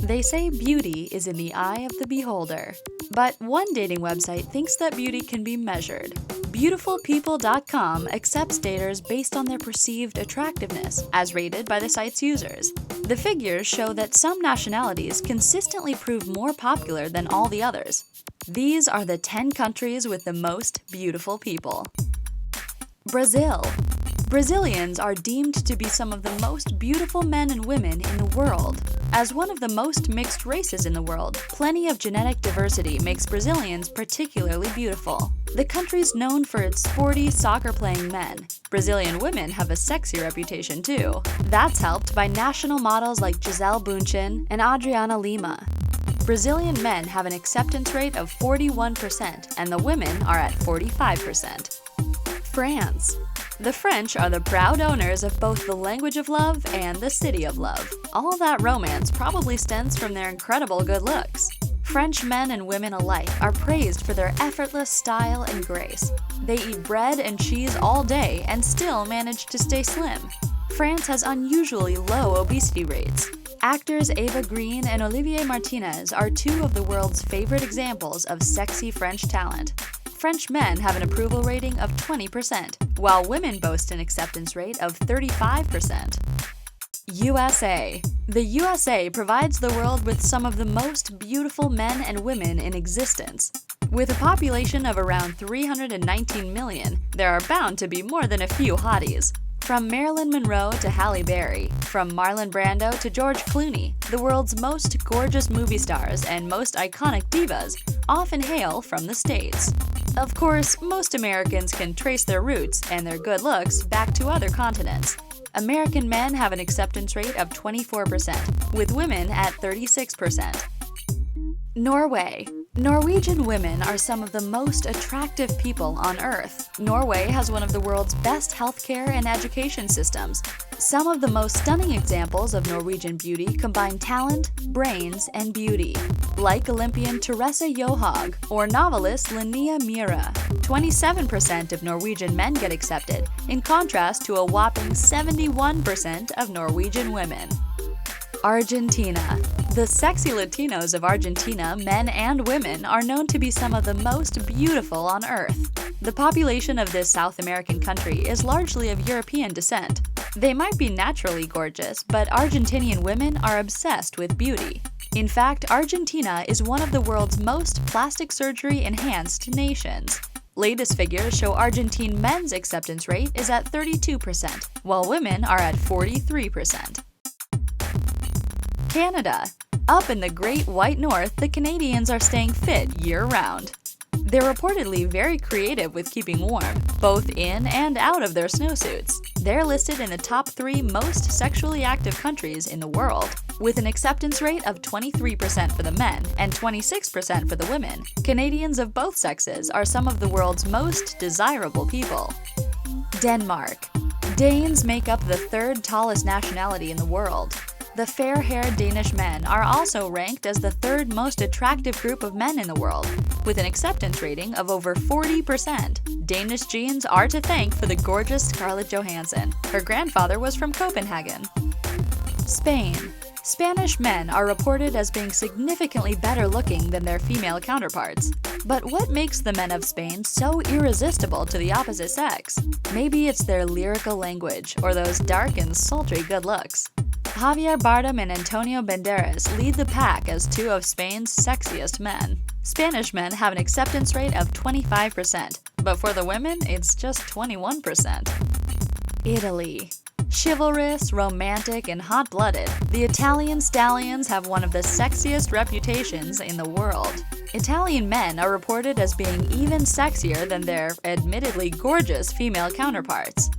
They say beauty is in the eye of the beholder. But one dating website thinks that beauty can be measured. BeautifulPeople.com accepts daters based on their perceived attractiveness, as rated by the site's users. The figures show that some nationalities consistently prove more popular than all the others. These are the 10 countries with the most beautiful people. Brazil. Brazilians are deemed to be some of the most beautiful men and women in the world. As one of the most mixed races in the world, plenty of genetic diversity makes Brazilians particularly beautiful. The country's known for its sporty, soccer-playing men. Brazilian women have a sexy reputation too. That's helped by national models like Gisele Bündchen and Adriana Lima. Brazilian men have an acceptance rate of 41%, and the women are at 45%. France. The French are the proud owners of both the language of love and the city of love. All that romance probably stems from their incredible good looks. French men and women alike are praised for their effortless style and grace. They eat bread and cheese all day and still manage to stay slim. France has unusually low obesity rates. Actors Eva Green and Olivier Martinez are two of the world's favorite examples of sexy French talent. French men have an approval rating of 20%, while women boast an acceptance rate of 35%. USA. The USA provides the world with some of the most beautiful men and women in existence. With a population of around 319 million, there are bound to be more than a few hotties. From Marilyn Monroe to Halle Berry, from Marlon Brando to George Clooney, the world's most gorgeous movie stars and most iconic divas often hail from the States. Of course, most Americans can trace their roots and their good looks back to other continents. American men have an acceptance rate of 24%, with women at 36%. Norway. Norwegian women are some of the most attractive people on Earth. Norway has one of the world's best healthcare and education systems. Some of the most stunning examples of Norwegian beauty combine talent, brains, and beauty, like Olympian Teresa Johaug or novelist Linnea Myhre. 27% of Norwegian men get accepted, in contrast to a whopping 71% of Norwegian women. Argentina. The sexy Latinos of Argentina, men and women, are known to be some of the most beautiful on Earth. The population of this South American country is largely of European descent. They might be naturally gorgeous, but Argentinian women are obsessed with beauty. In fact, Argentina is one of the world's most plastic surgery-enhanced nations. Latest figures show Argentine men's acceptance rate is at 32%, while women are at 43%. Canada. Up in the Great White North, the Canadians are staying fit year-round. They're reportedly very creative with keeping warm, both in and out of their snowsuits. They're listed in the top 3 most sexually active countries in the world. With an acceptance rate of 23% for the men and 26% for the women, Canadians of both sexes are some of the world's most desirable people. Denmark. Danes make up the 3rd tallest nationality in the world. The fair-haired Danish men are also ranked as the 3rd most attractive group of men in the world, with an acceptance rating of over 40%. Danish genes are to thank for the gorgeous Scarlett Johansson. Her grandfather was from Copenhagen. Spain. Spanish men are reported as being significantly better looking than their female counterparts. But what makes the men of Spain so irresistible to the opposite sex? Maybe it's their lyrical language or those dark and sultry good looks. Javier Bardem and Antonio Banderas lead the pack as 2 of Spain's sexiest men. Spanish men have an acceptance rate of 25%, but for the women, it's just 21%. Italy. Chivalrous, romantic, and hot-blooded, the Italian stallions have one of the sexiest reputations in the world. Italian men are reported as being even sexier than their, admittedly gorgeous, female counterparts.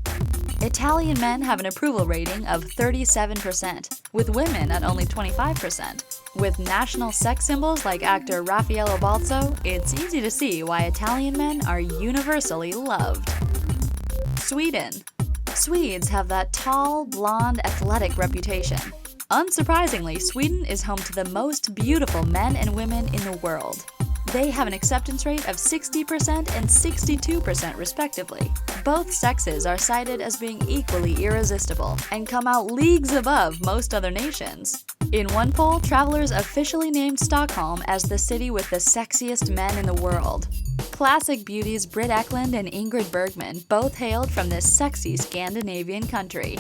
Italian men have an approval rating of 37%, with women at only 25%. With national sex symbols like actor Raffaello Balzo, it's easy to see why Italian men are universally loved. Sweden. Swedes have that tall, blonde, athletic reputation. Unsurprisingly, Sweden is home to the most beautiful men and women in the world. They have an acceptance rate of 60% and 62% respectively. Both sexes are cited as being equally irresistible and come out leagues above most other nations. In one poll, travelers officially named Stockholm as the city with the sexiest men in the world. Classic beauties Britt Ekland and Ingrid Bergman both hailed from this sexy Scandinavian country.